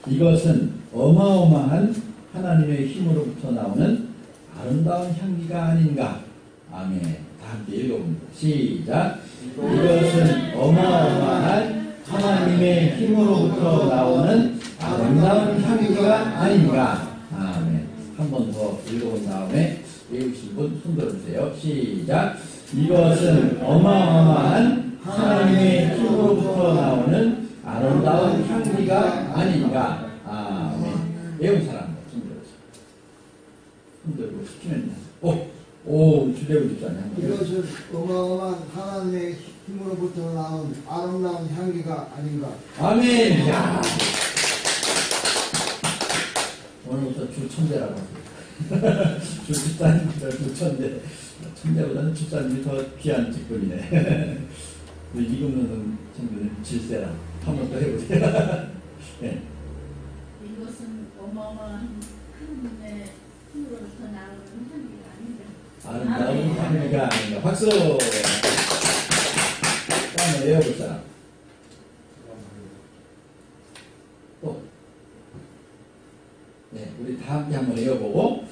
이것은 어마어마한 하나님의 힘으로부터 나오는 아름다운 향기가 아닌가. 아멘. 다 함께 읽어봅니다. 시작. 이것은 어마어마한 하나님의 힘으로부터 나오는 아름다운 향기가 아닌가. 아멘. 한 번 더 읽어본 다음에 외우신 분 손 들어주세요. 시작. 이것은 어마어마한 하나님의 힘으로부터 나오는 아름다운 향기가 아닌가. 아멘. 외운 사람 손 들어주세요. 손 들고 시키면 주례부 집사님. 이것은 어마어마한 하나님의 힘으로부터 나온 아름다운 향기가 아닌가. 아멘. 야. 오늘부터 주천대라고 합니다. 주집사님, 주천대. 천대보다는 집사님이 더 귀한 직분이네. 이금는 청교는 질세라. 한번 더 해보세요. 네. 이것은 어마어마한 하나님의 힘으로부터 나오는 향기가 아닌가. 아름다운 향기가 아닌가. 박수! 한번 외워볼 사람. 또. 네, 우리 다 함께 한번 외워보고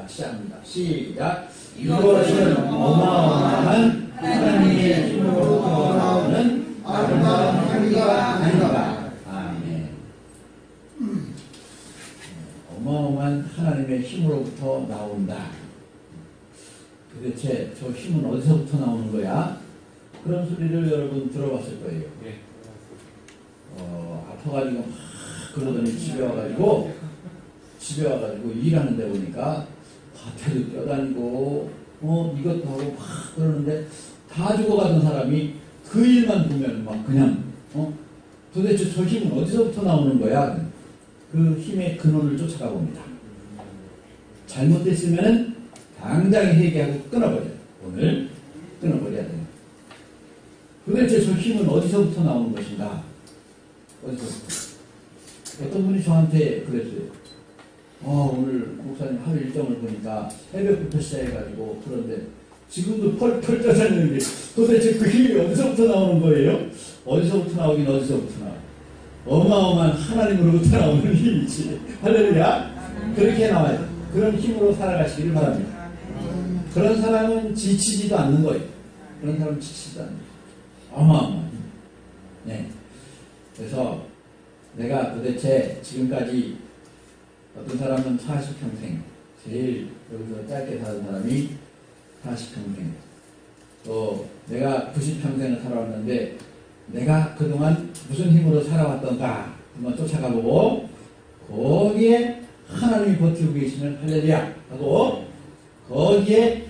시작합니다. 시작. 이것은 어마어마한 하나님의 힘으로부터 나오는 아름다운 향기가 아닌가. 아멘. 어마어마한 하나님의 힘으로부터 나온다. 도대체 저 힘은 어디서부터 나오는 거야? 그런 소리를 여러분 들어봤을 거예요. 아파가지고 막 그러더니 집에 와가지고 일하는데 보니까 밭에도 뛰어다니고 이것도 하고 막 그러는데 다 죽어가던 사람이 그 일만 보면 막 그냥 도대체 저 힘은 어디서부터 나오는 거야? 그 힘의 근원을 쫓아가 봅니다. 잘못됐으면 당장 회개하고 끊어버려요. 오늘 끊어버려야 돼요. 도대체 저 힘은 어디서부터 나오는 것인가? 어디서부터? 어떤 분이 저한테 그랬어요. 오늘 목사님 하루 일정을 보니까 새벽부터 시작해가지고 그런데 지금도 펄펄 떠다니는 게 도대체 그 힘이 어디서부터 나오는 거예요? 어디서부터 나오긴 어디서부터 나와요? 어마어마한 하나님으로부터 나오는 힘이지. 할렐루야. 그렇게 나와요. 그런 힘으로 살아가시기를 바랍니다. 그런 사람은 지치지도 않는 거예요. 그런 사람은 지치지도 않는 거예요. 어마어마한 힘. 네. 그래서 내가 도대체 지금까지 어떤 사람은 40평생, 제일 여기서 짧게 사는 사람이 40평생, 또 내가 90평생을 살아왔는데 내가 그동안 무슨 힘으로 살아왔던가 한번 쫓아가보고 거기에 하나님이 버티고 계시면 할렐루야 하고 거기에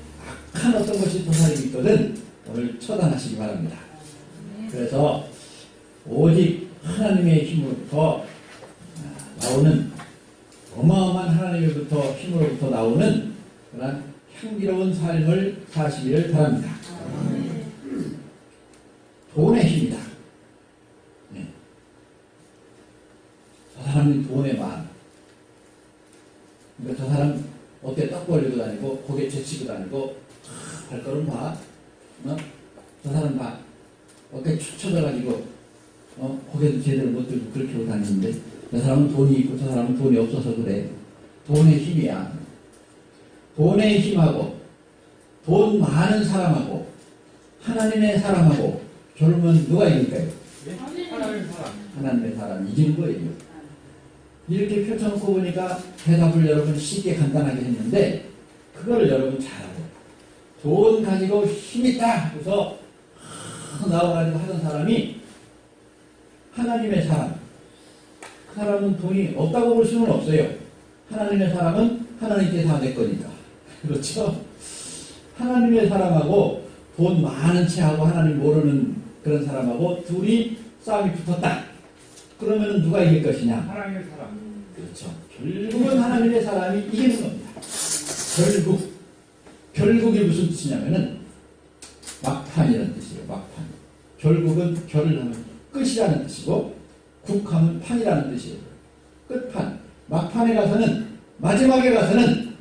악한 어떤 것이 도사리고 있거든 오늘 처단하시기 바랍니다. 그래서 오직 하나님의 힘으로부터 나오는 어마어마한 하나님으로부터 힘으로부터 나오는 그런 향기로운 삶을 사시기를 바랍니다. 돈의 힘이다. 네. 저 사람은 돈에 많아. 그러니까 저 사람 어깨 딱 벌리고 다니고 고개 제치고 다니고 발걸음 봐. 저 사람 봐. 어깨 축 처져가지고 고개도 제대로 못 들고 그렇게 하고 다니는데 저 사람은 돈이 있고 저 사람은 돈이 없어서 그래. 돈의 힘이야. 돈의 힘하고 돈 많은 사람하고 하나님의 사람하고 결국은 누가 이길까요? 하나님의 사람이 이기는 거예요. 이렇게 펼쳐놓고 보니까 대답을 여러분 쉽게 간단하게 했는데 그거를 여러분 잘하고 돈 가지고 힘있다 그래서 나와가지고 하던 사람이 하나님의 사람, 그 사람은 돈이 없다고 볼 수는 없어요. 하나님의 사람은 하나님께 다 내 거니까. 그렇죠? 하나님의 사람하고 돈 많은 채하고 하나님 모르는 그런 사람하고 둘이 싸움이 붙었다. 그러면 누가 이길 것이냐? 하나님의 사람. 그렇죠. 결국은 하나님의 사람이 이기는 겁니다. 결국이 무슨 뜻이냐면은 막판이라는 뜻이에요. 막판. 결국은 결을 하면 끝이라는 뜻이고 국하면 판이라는 뜻이에요. 끝판. 막판에 가서는 마지막에 가서는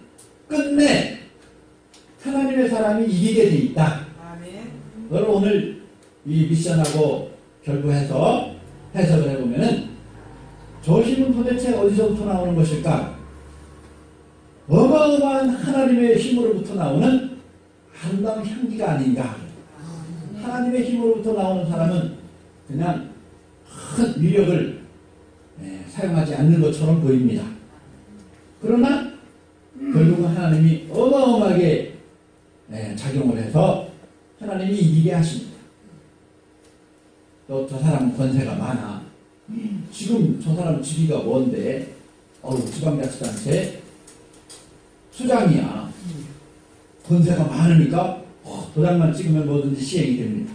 끝내 하나님의 사람이 이기게 돼 있다. 너를 오늘 이 미션하고 결부해서 해석을 해보면은 저 힘은 도대체 어디서부터 나오는 것일까? 어마어마한 하나님의 힘으로부터 나오는 아름다운 향기가 아닌가. 하나님의 힘으로부터 나오는 사람은 그냥 큰 위력을 사용하지 않는 것처럼 보입니다. 그러나 결국은 하나님이 어마어마하게 작용을 해서 하나님이 이기게 하십니다. 또 저 사람은 권세가 많아. 지금 저 사람 직위가 뭔데? 지방자치단체 수장이야. 권세가 많으니까 도장만 찍으면 뭐든지 시행이 됩니다.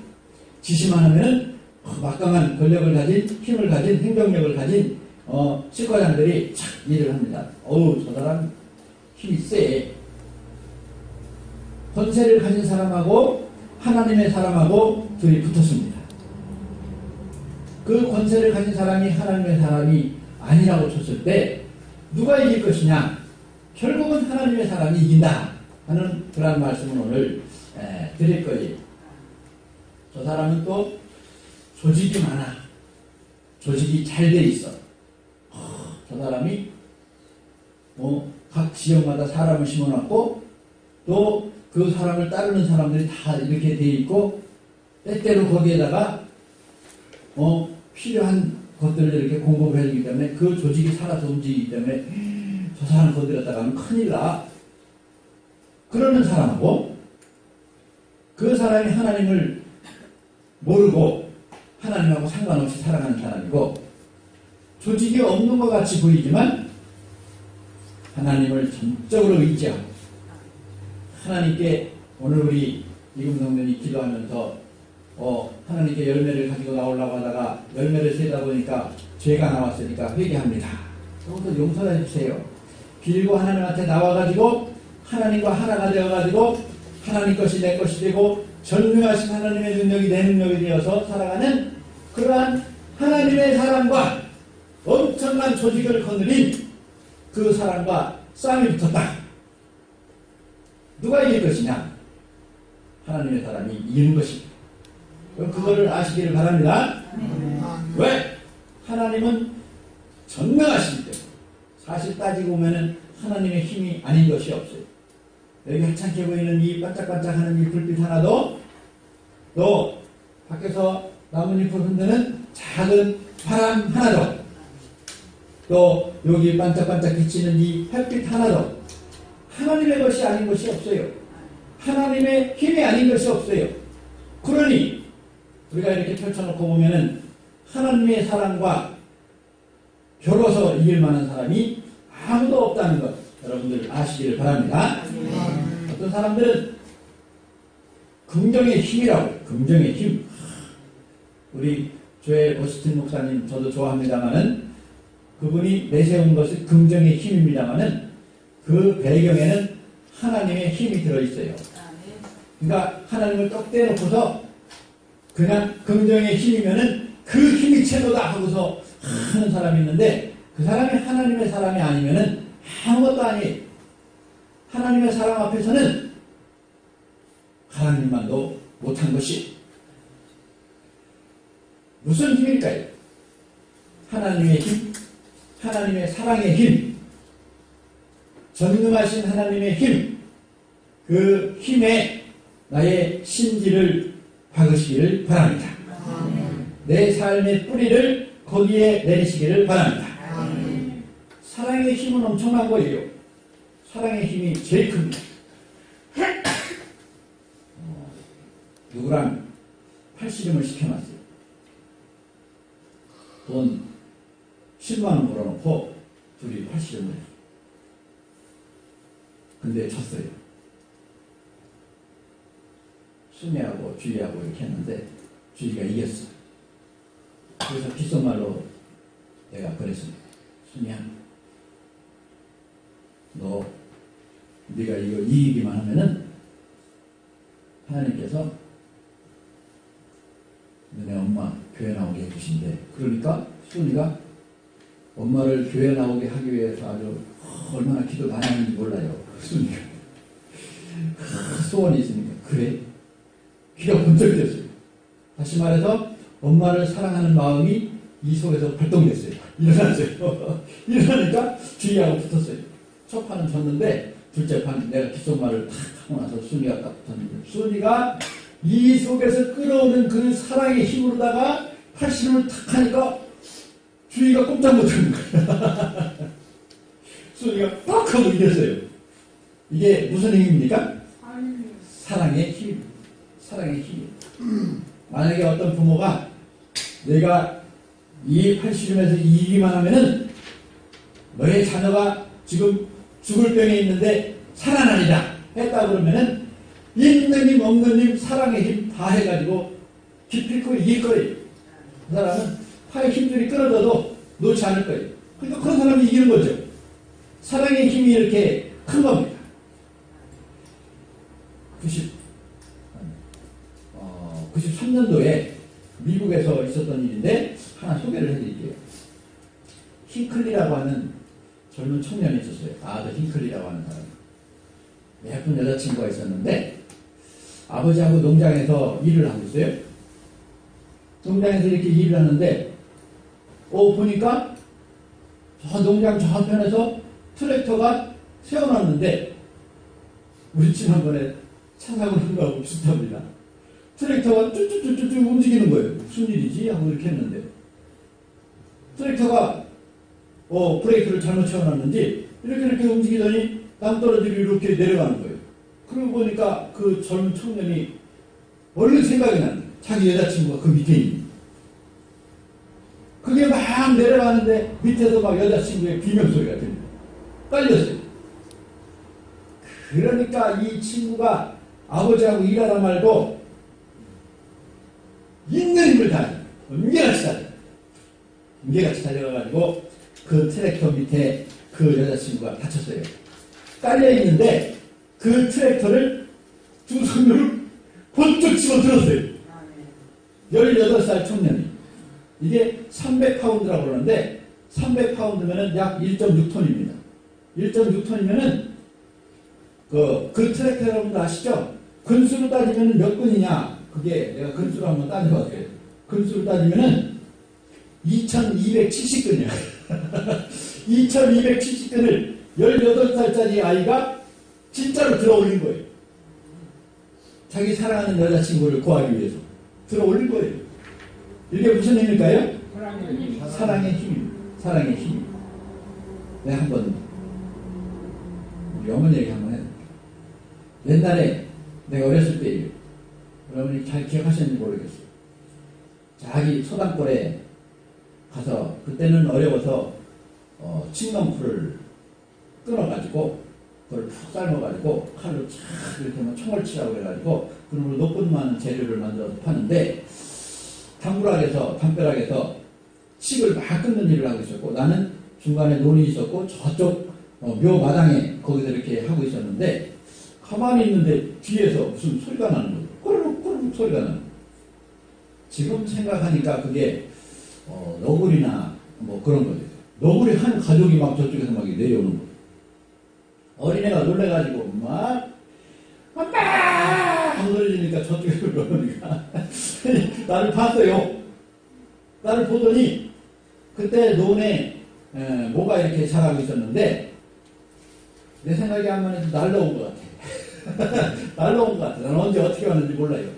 지시만 하면 막강한 권력을 가진, 힘을 가진, 행정력을 가진 실과장들이 착 일을 합니다. 저 사람 힘이 세. 권세를 가진 사람하고 하나님의 사람하고 둘이 붙었습니다. 그 권세를 가진 사람이 하나님의 사람이 아니라고 쳤을 때 누가 이길 것이냐? 결국은 하나님의 사람이 이긴다 하는 그런 말씀을 오늘 드릴 거예요. 저 사람은 또 조직이 많아. 조직이 잘 돼 있어. 저 사람이 각 지역마다 사람을 심어놨고 또 그 사람을 따르는 사람들이 다 이렇게 돼 있고 때때로 거기에다가 필요한 것들을 이렇게 공급을 해주기 때문에 그 조직이 살아서 움직이기 때문에 저 사람 건드렸다가 하면 큰일 나. 그러는 사람하고 그 사람이 하나님을 모르고 하나님하고 상관없이 살아가는 사람이고 조직이 없는 것 같이 보이지만 하나님을 전적으로 의지하고 하나님께 오늘 우리 이금성전이 기도하면서 하나님께 열매를 가지고 나오려고 하다가 열매를 세다 보니까 죄가 나왔으니까 회개합니다. 그것도 용서해 주세요. 빌고 하나님한테 나와가지고 하나님과 하나가 되어가지고 하나님 것이 내 것이 되고 전능하신 하나님의 능력이 내 능력이 되어서 살아가는 그러한 하나님의 사람과 엄청난 조직을 거느린 그 사람과 싸움이 붙었다. 누가 이길 것이냐? 하나님의 사람이 이기는 것입니다. 그거를 아시기를 바랍니다. 왜? 하나님은 전능하시기 때문에. 사실 따지고 보면은 하나님의 힘이 아닌 것이 없어요. 여기 하찮게 보이는 이 반짝반짝하는 이 불빛 하나도 또 밖에서 나뭇잎을 흔드는 작은 바람 하나도 또 여기 반짝반짝 비치는 이 햇빛 하나도 하나님의 것이 아닌 것이 없어요. 하나님의 힘이 아닌 것이 없어요. 그러니 우리가 이렇게 펼쳐놓고 보면은 하나님의 사랑과 겨뤄서 이길 만한 사람이 아무도 없다는 것 여러분들 아시기를 바랍니다. 어떤 사람들은 긍정의 힘이라고 해요. 긍정의 힘. 우리 조엘 오스틴 목사님 저도 좋아합니다마는 그분이 내세운 것은 긍정의 힘입니다마는 그 배경에는 하나님의 힘이 들어있어요. 그러니까 하나님을 떡 떼놓고서 그냥 긍정의 힘이면은 그 힘이 최고다 하고서 하는 사람이 있는데 그 사람이 하나님의 사람이 아니면은 아무것도 아니에요. 하나님의 사람 앞에서는 하나님만도 못한 것이 무슨 힘일까요? 하나님의 힘, 하나님의 사랑의 힘, 전능하신 하나님의 힘, 그 힘에 나의 심지를 박으시기를 바랍니다. 내 삶의 뿌리를 거기에 내리시기를 바랍니다. 사랑의 힘은 엄청난 거예요. 사랑의 힘이 제일 큽니다. 누구랑 팔씨름을 시켜놨어요. 돈 10만원 벌어놓고 둘이 팔씨름을 해요. 근데 졌어요. 순이하고 주희하고 이렇게 했는데 주희가 이겼어. 그래서 귓속말로 내가 그랬습니다. 순이야, 네가 이거 이기기만 하면은 하나님께서 너네 엄마 교회 나오게 해주신대. 그러니까 순이가 엄마를 교회 나오게 하기 위해서 아주 얼마나 기도 많이 하는지 몰라요. 순이가 소원이 있으니까 그래 귀가 번쩍 됐어요. 다시 말해서 엄마를 사랑하는 마음이 이 속에서 발동됐어요. 일어났어요. 일어나니까 주희하고 붙었어요. 첫 판은 졌는데 둘째 판 내가 귓속말을 탁 하고 나서 순이가 딱 붙었는데 순이가 이 속에서 끌어오는 그 사랑의 힘으로다가 팔씨름을 탁 하니까 주희가 꼼짝 못하는 거야. 순이가 빡 하고 이겼어요. 이게 무슨 힘입니까? 사랑의 힘. 사랑의 힘. 만약에 어떤 부모가 내가 이 팔씨름에서 이기기만 하면은 너의 자녀가 지금 죽을 병에 있는데 살아나리라 했다 그러면은 있는 힘 없는 힘 사랑의 힘 다 해가지고 기필코 이길 거예요. 그 사람은 팔에 힘줄이 끊어져도 놓지 않을 거예요. 그러니까 그런 사람이 이기는 거죠. 사랑의 힘이 이렇게 큰 겁니다. 93년도에 미국에서 있었던 일인데 하나 소개를 해드릴게요. 힝클리라고 하는 젊은 청년이 있었어요. 아더 힝클리라고 하는 사람. 예쁜 여자친구가 있었는데 아버지하고 농장에서 일을 하고 있어요. 농장에서 이렇게 일을 하는데 보니까 저 농장 저편에서 트랙터가 세워놨는데 우리 지난번에 차 사고 난 거하고 비슷합니다. 트랙터가 쭈쭈쭈쭈 움직이는 거예요. 무슨 일이지? 하고 이렇게 했는데 트랙터가 브레이크를 잘못 채워놨는지 이렇게 움직이더니 땅떨어지로 이렇게 내려가는 거예요. 그러고 보니까 그 젊은 청년이 얼른 생각이 나는 거예요. 자기 여자친구가 그 밑에 있는. 그게 막 내려가는데 밑에서 막 여자친구의 비명소리가 들려요. 깔렸어요. 그러니까 이 친구가 아버지하고 일하다 말고 있는 힘을 다해 은개같이 달려가가지고 그 트랙터 밑에 그 여자친구가 다쳤어요. 깔려있는데 그 트랙터를 두 손으로 번쩍 집어들었어요. 18살 청년이. 이게 300파운드라고 그러는데 300파운드면 약 1.6톤입니다. 1.6톤이면은 그 트랙터 여러분들 아시죠? 근수로 따지면 몇 근이냐? 그게 내가 근수로 한번 따져봤어요. 근수로 따지면은 2270근이야. 2270근을 18살짜리 아이가 진짜로 들어올린 거예요. 자기 사랑하는 여자친구를 구하기 위해서 들어올린 거예요. 이게 무슨 힘일까요? 사랑의 힘입니다. 사랑의 힘. 내가 한번 우리 어머니 얘기 한번 해볼게요. 옛날에 내가 어렸을 때예요. 여러분이 잘 기억하시는지 모르겠어요. 자기 소당골에 가서 그때는 어려워서 칡넝쿨을 끊어가지고 그걸 푹 삶아가지고 칼로 촥 이렇게 하면 총을 치라고 해가지고 그놈을 높은 많은 재료를 만들어서 파는데 담벼락에서 칡을 막 끊는 일을 하고 있었고 나는 중간에 논이 있었고 저쪽 묘 마당에 거기서 이렇게 하고 있었는데 가만히 있는데 뒤에서 무슨 소리가 나는 거예요. 꼬르륵 꼬르륵 소리가 나는 거예요. 지금 생각하니까 그게 너구리나 뭐 그런 거죠. 너구리 한 가족이 막 저쪽에서 막 내려오는 거예요. 어린애가 놀래가지고 막 엄마 하고 놀리니까 저쪽에서 그러니까 나를 봤어요. 나를 보더니 그때 논에 뭐가 이렇게 자라고 있었는데 내 생각이 한번 해도 날라온 것 같아. 날라온 것 같아. 나는 언제 어떻게 왔는지 몰라요.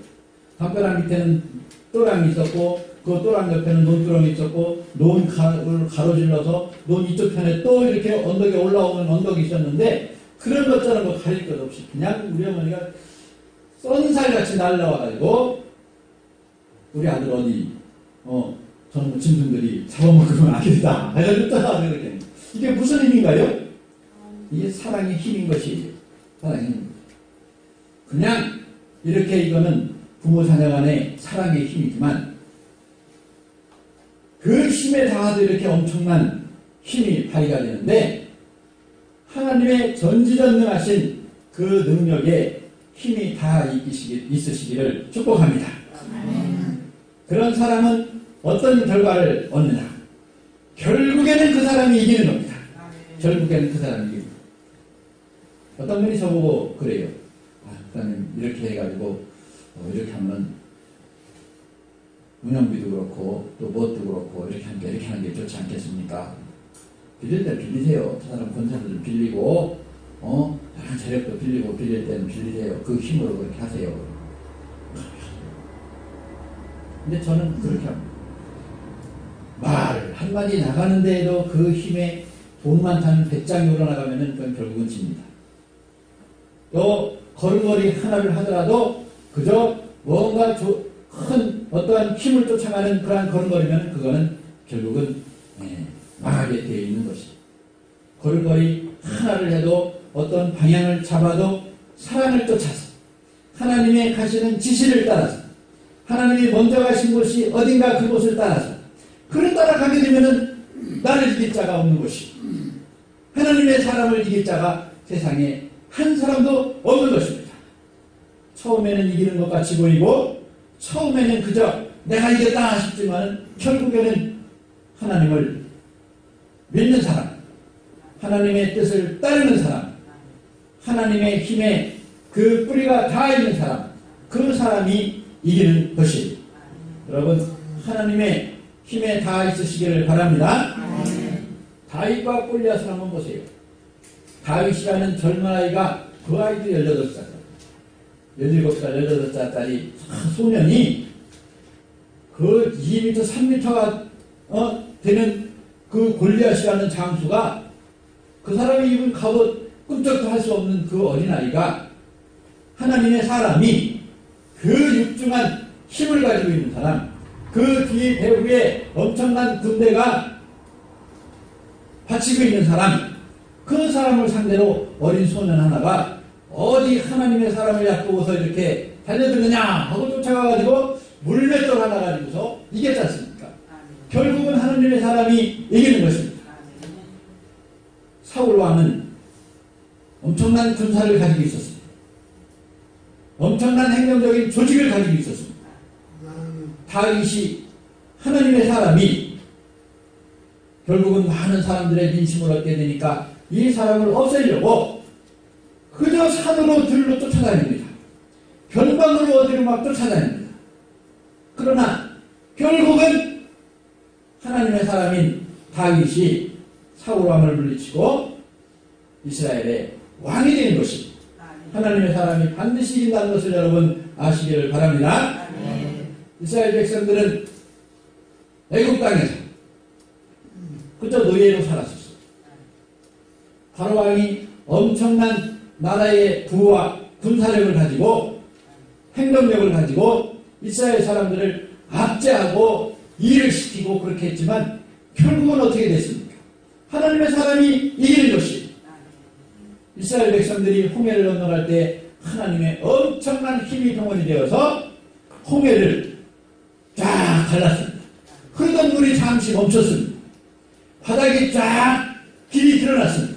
담벼락 밑에는 또랑이 있었고 그 또랑 옆에는 논두렁이 있었고 논을 가로질러서 논 이쪽 편에 또 이렇게 언덕에 올라오는 언덕이 있었는데 그런 것처럼 뭐 가릴 것 없이 그냥 우리 어머니가 쏜살같이 날라와가지고 우리 아들 어디 저는 짐승들이 잡아먹으면 안 되겠다 해가지고 떠나가서 그렇게 이게 무슨 힘인가요? 이게 사랑의 힘인 것이에요. 사랑의 힘. 그냥 이렇게 이거는 부모 자녀 간의 사랑의 힘이지만 그 힘에 닿아도 이렇게 엄청난 힘이 발휘가 되는데 하나님의 전지전능하신 그 능력에 힘이 다 있으시기를 축복합니다. 그런 사람은 어떤 결과를 얻느냐? 결국에는 그 사람이 이기는 겁니다. 결국에는 그 사람이 이깁니다. 어떤 분이 저보고 그래요. 목사님 이렇게 해가지고 이렇게 하면 운영비도 그렇고 또 무엇도 그렇고 이렇게 하는 게 좋지 않겠습니까? 빌릴 때 빌리세요. 저 사람 권사도 좀 빌리고 다른 재력도 빌리고 빌릴 때는 빌리세요. 그 힘으로 그렇게 하세요. 근데 저는 그렇게 합니다. 말 한마디 나가는데도 그 힘에 돈만 타는 배짱이 올라나가면은 그건 결국은 집니다. 또 걸음걸이 하나를 하더라도 그저 뭔가 큰 어떠한 힘을 쫓아가는 그러한 걸음걸이면 그거는 결국은 망하게 되어 있는 것이. 걸음걸이 하나를 해도 어떤 방향을 잡아도 사랑을 쫓아서 하나님의 가시는 지시를 따라서 하나님이 먼저 가신 곳이 어딘가 그곳을 따라서 그를 따라가게 되면은 나를 이길 자가 없는 것이 하나님의 사람을 이길 자가 세상에 한 사람도 없는 것입니다. 처음에는 이기는 것 같이 보이고 처음에는 그저 내가 이겼다 싶지만 결국에는 하나님을 믿는 사람, 하나님의 뜻을 따르는 사람, 하나님의 힘에 그 뿌리가 닿아 있는 사람, 그 사람이 이기는 것이. 여러분 하나님의 힘에 닿아 있으시기를 바랍니다. 다윗과 골리앗을 한번 보세요. 다윗이라는 젊은 아이가 그 아이도 18살, 17살, 18살짜리 소년이 그 2m, 3m가 되는 그 골리앗이라는 장수가 그 사람이 입은 갑옷 꿈쩍도 할 수 없는 그 어린아이가 하나님의 사람이 그 육중한 힘을 가지고 있는 사람, 그 뒤에 배후에 엄청난 군대가 바치고 있는 사람, 그 사람을 상대로 어린 소년 하나가 어디 하나님의 사람을 얕보고서 이렇게 달려들느냐 하고 쫓아가가지고 물맷돌 하나 가지고서 이겼지 않습니까? 결국은 하나님의 사람이 이기는 것입니다. 사울 왕은 엄청난 군사를 가지고 있었습니다. 엄청난 행정적인 조직을 가지고 있었습니다. 다윗이 하나님의 사람이 결국은 많은 사람들의 민심을 얻게 되니까 이 사람을 없애려고 그저 산으로 들로 쫓아다닙니다. 변방으로 어디로 막 쫓아다닙니다. 그러나 결국은 하나님의 사람인 다윗이 사울 왕을 물리치고 이스라엘의 왕이 되는 것이 하나님의 사람이 반드시 이긴다는 것을 여러분 아시기를 바랍니다. 이스라엘 백성들은 애굽 땅에서 그저 노예로 살았었어요. 바로 왕이 엄청난 나라의 부와 군사력을 가지고 행동력을 가지고 이스라엘 사람들을 압제하고 일을 시키고 그렇게 했지만 결국은 어떻게 됐습니까? 하나님의 사람이 이기는 것이. 이스라엘 백성들이 홍해를 건너갈 때 하나님의 엄청난 힘이 동원이 되어서 홍해를 쫙 갈랐습니다. 흐르던 물이 잠시 멈췄습니다. 바닥이 쫙 길이 드러났습니다.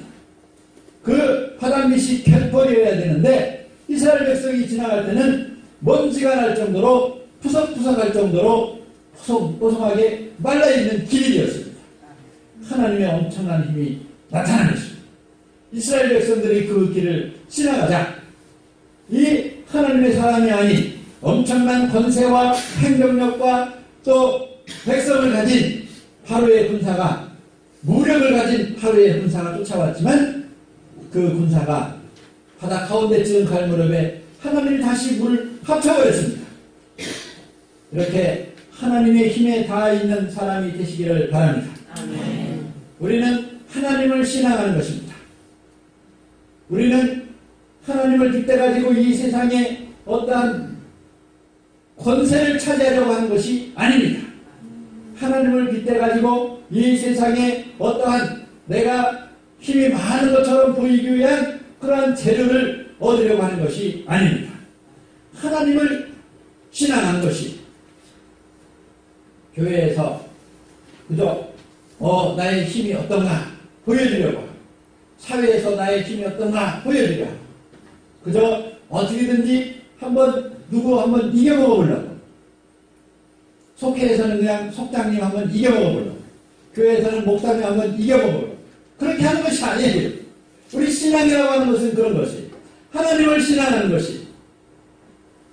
그 바닥 밑이 갯벌이어야 되는데 이스라엘 백성이 지나갈 때는 먼지가 날 정도로 푸석푸석할 정도로 뽀송뽀송하게 말라있는 길이 되었습니다. 하나님의 엄청난 힘이 나타난 것입니다. 이스라엘 백성들이 그 길을 지나가자 이 하나님의 사람이 아닌 엄청난 권세와 행정력과 또 백성을 가진 바로의 군사가 무력을 가진 바로의 군사가 쫓아왔지만 그 군사가 바다 가운데쯤 갈 무렵에 하나님이 다시 물을 합쳐버렸습니다. 이렇게 하나님의 힘에 닿아 있는 사람이 되시기를 바랍니다. 아멘. 우리는 하나님을 신앙하는 것입니다. 우리는 하나님을 빗대가지고 이 세상에 어떠한 권세를 차지하려고 하는 것이 아닙니다. 하나님을 빗대가지고 이 세상에 어떠한 내가 힘이 많은 것처럼 보이기 위한 그러한 재료를 얻으려고 하는 것이 아닙니다. 하나님을 신앙하는 것이 교회에서 그저 나의 힘이 어떤가 보여주려고 하고 사회에서 나의 힘이 어떤가 보여주려고 하고 그저 어떻게든지 누구 한번 이겨먹어 보려고 속회에서는 그냥 속장님 한번 이겨먹어 보려고 교회에서는 목사님 한번 이겨먹어 보려고 그렇게 하는 것이 아니에요. 우리 신앙이라고 하는 것은 그런 것이에요. 하나님을 신앙하는 것이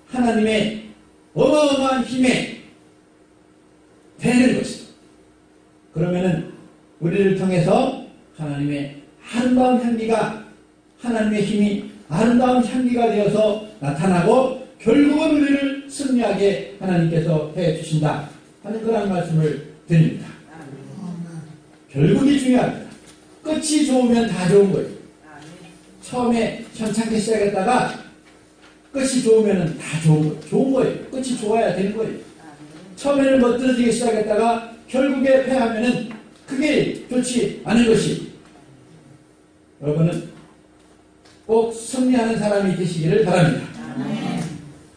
하나님의 어마어마한 힘에 되는 것이다. 그러면은 우리를 통해서 하나님의 아름다운 향기가, 하나님의 힘이 아름다운 향기가 되어서 나타나고 결국은 우리를 승리하게 하나님께서 해주신다 하는 그런 말씀을 드립니다. 결국이 중요합니다. 끝이 좋으면 다 좋은 거예요. 처음에 현찮게 시작했다가 끝이 좋으면 다 좋은 거예요. 끝이 좋아야 되는 거예요. 처음에는 멋들어지게 시작했다가 결국에 패하면은 그게 좋지 않은 것이, 여러분은 꼭 승리하는 사람이 되시기를 바랍니다.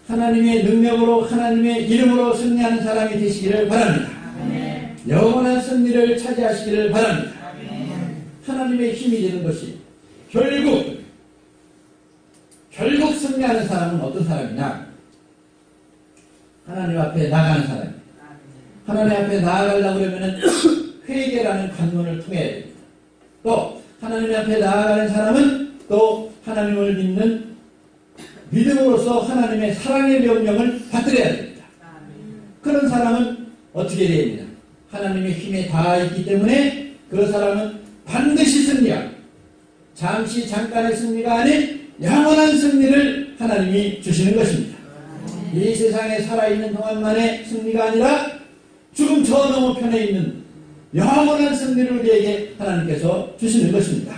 하나님의 능력으로, 하나님의 이름으로 승리하는 사람이 되시기를 바랍니다. 영원한 승리를 차지하시기를 바랍니다. 하나님의 힘이 되는 것이 결국 승리하는 사람은 어떤 사람이냐? 하나님 앞에 나가는 사람입니다. 하나님 앞에 나아가려고 그러면은 회개라는 관문을 통해야 됩니다. 또 하나님 앞에 나아가는 사람은 또 하나님을 믿는 믿음으로써 하나님의 사랑의 명령을 받들어야 됩니다. 그런 사람은 어떻게 됩니까? 하나님의 힘에 닿아 있기 때문에 그 사람은 반드시 승리하고, 잠깐의 승리가 아닌 영원한 승리를 하나님이 주시는 것입니다. 이 세상에 살아있는 동안만의 승리가 아니라 죽음 저 너머편에 있는 영원한 승리를 우리에게 하나님께서 주시는 것입니다.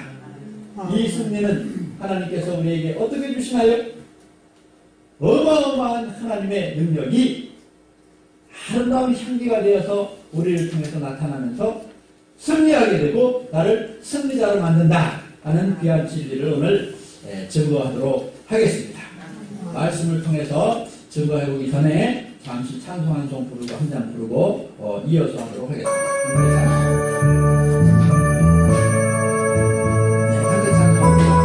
이 승리는 하나님께서 우리에게 어떻게 주시나요? 어마어마한 하나님의 능력이 아름다운 향기가 되어서 우리를 통해서 나타나면서 승리하게 되고 나를 승리자로 만든다 하는 귀한 진리를 오늘 증거하도록 하겠습니다. 말씀을 통해서 증거해보기 전에 잠시 찬송 한 송 부르고 한 잔 부르고 이어서 하도록 하겠습니다. 한대 찬송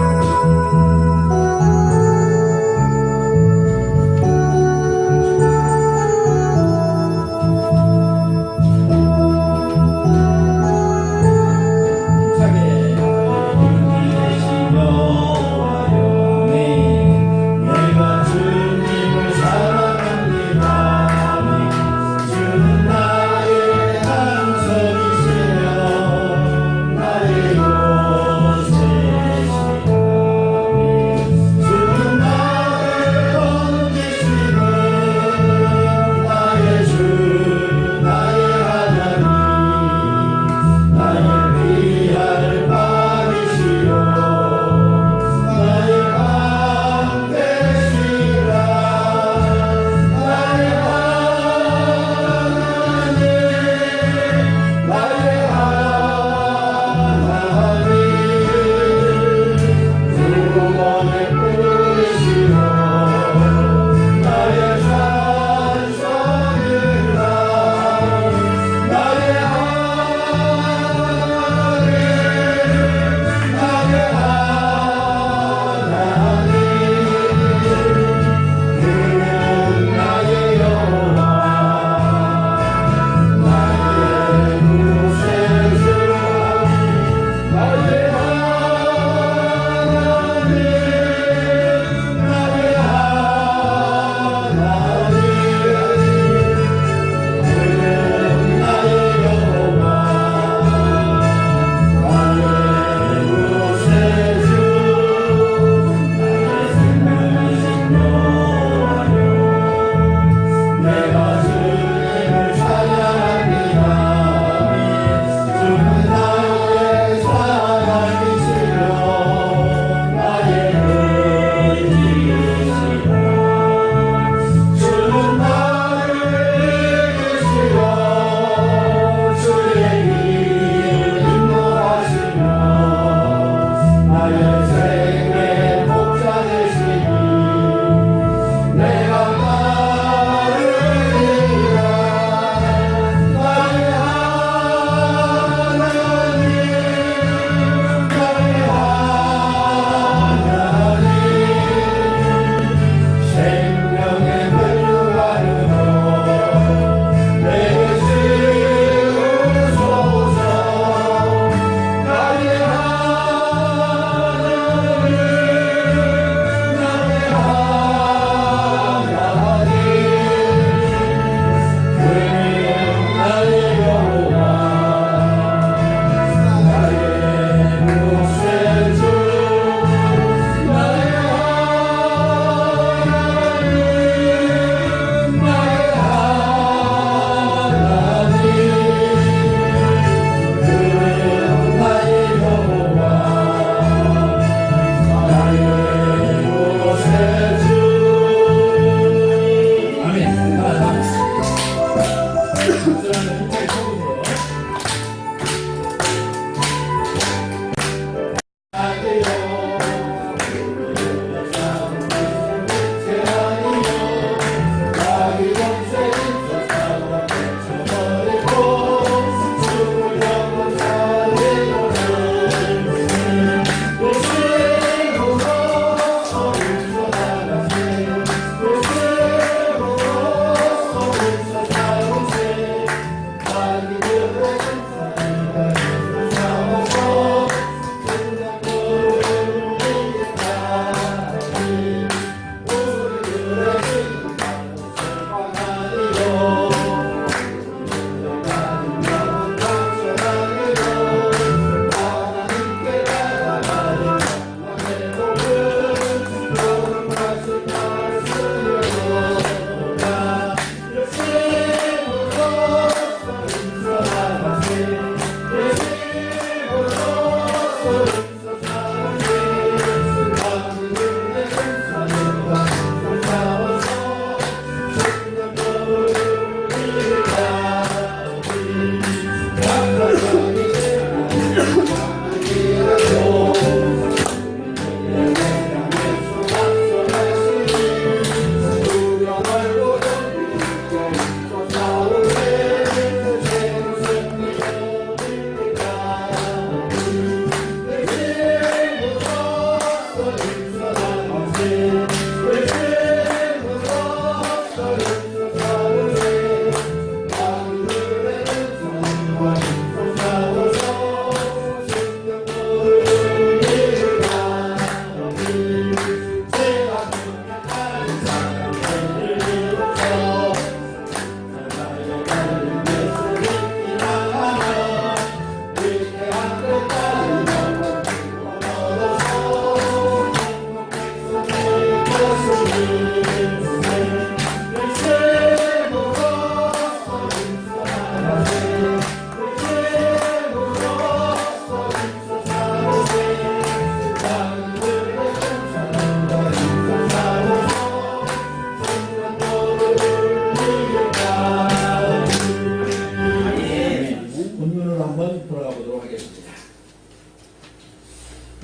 주는 나의 항석이시며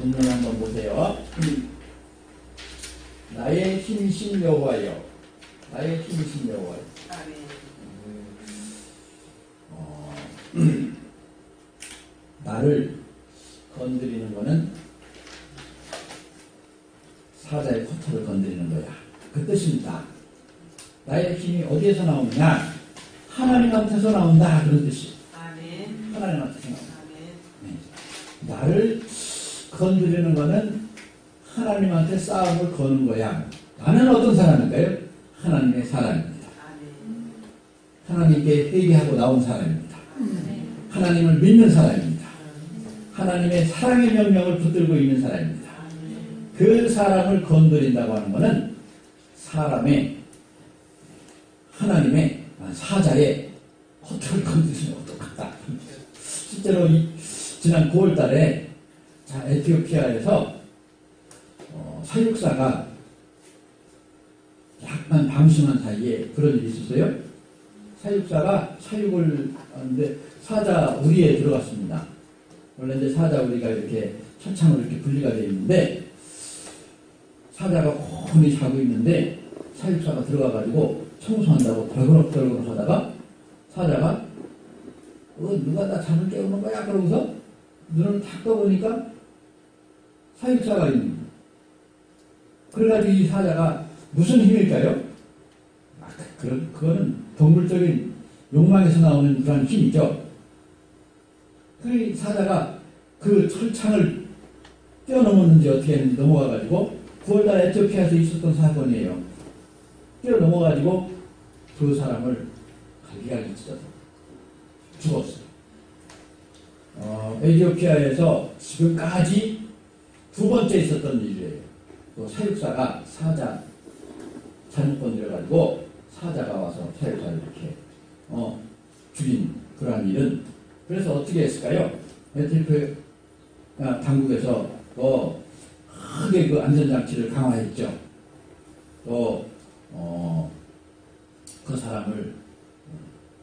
본문 한번 보세요. 나의 힘이신 여호와여, 나의 힘이신 여호와여. 나를 건드리는 거는 사자의 코털을 건드리는 거야. 그 뜻입니다. 나의 힘이 어디에서 나오느냐? 하나님한테서 나온다. 그런 뜻이에요. 하나님한테서 나온다. 네. 나를 건드리는 거는 하나님한테 싸움을 거는 거야. 나는 어떤 사람인가요? 하나님의 사람입니다. 하나님께 회개하고 나온 사람입니다. 하나님을 믿는 사람입니다. 하나님의 사랑의 명령을 붙들고 있는 사람입니다. 그 사람을 건드린다고 하는 것은 사람의 하나님의 사자의 코털을 건드리는 것과 똑같다. 실제로 지난 9월 달에 에티오피아에서 사육사가 약간 방심한 사이에 그런 일이 있었어요. 사육사가 사육을 하는데 사자 우리에 들어갔습니다. 원래 이제 사자 우리가 이렇게 천창으로 이렇게 분리가 되어 있는데 사자가 곤히 자고 있는데 사육사가 들어가가지고 청소한다고 덜그럭덜그럭 하다가 사자가 누가 나 잠을 깨우는 거야? 그러고서 눈을 탁 떠보니까 사육사가 있는 거예요. 그래가지고 이 사자가 무슨 힘일까요? 그거는 동물적인 욕망에서 나오는 그런 힘이죠. 그 사자가 그 철창을 뛰어넘었는지 어떻게 했는지 넘어가가지고 9월달 에티오피아에서 있었던 사건이에요. 뛰어넘어가지고 그 사람을 갈기갈기 찢어서 죽었어요. 에티오피아에서 지금까지 두 번째 있었던 일이에요. 또 사육사가 사자 잘못 건드려가지고 사자가 와서 사육사를 이렇게 죽인 그러한 일은 그래서 어떻게 했을까요? 에티오피아 당국에서 또 크게 그 안전장치를 강화했죠. 또 그 사람을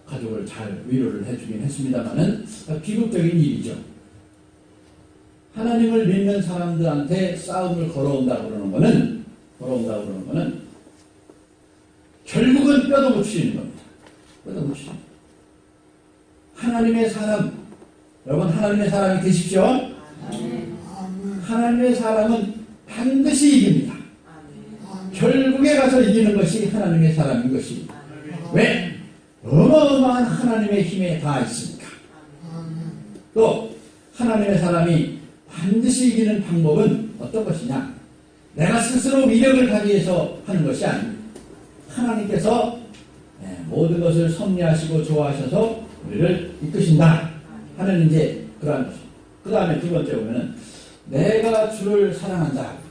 가족을 잘 위로를 해주긴 했습니다만은 비극적인 일이죠. 하나님을 믿는 사람들한테 싸움을 걸어온다고 그러는 거는 결국은 뼈도 못 치는 겁니다. 뼈도 못 치는. 하나님의 사람, 여러분 하나님의 사람이 되십시오. 하나님의 사람은 반드시 이깁니다. 결국에 가서 이기는 것이 하나님의 사람인 것입니다. 왜? 어마어마한 하나님의 힘에 다 있으니까. 또 하나님의 사람이 반드시 이기는 방법은 어떤 것이냐? 내가 스스로 위력을 가지기 위해서 하는 것이 아닙니다. 하나님께서 모든 것을 섭리하시고 좋아하셔서 우리를 이끄신다 하는 이제 그러한 것입니다. 그 다음에 두 번째 보면은 내가 주를 사랑한다.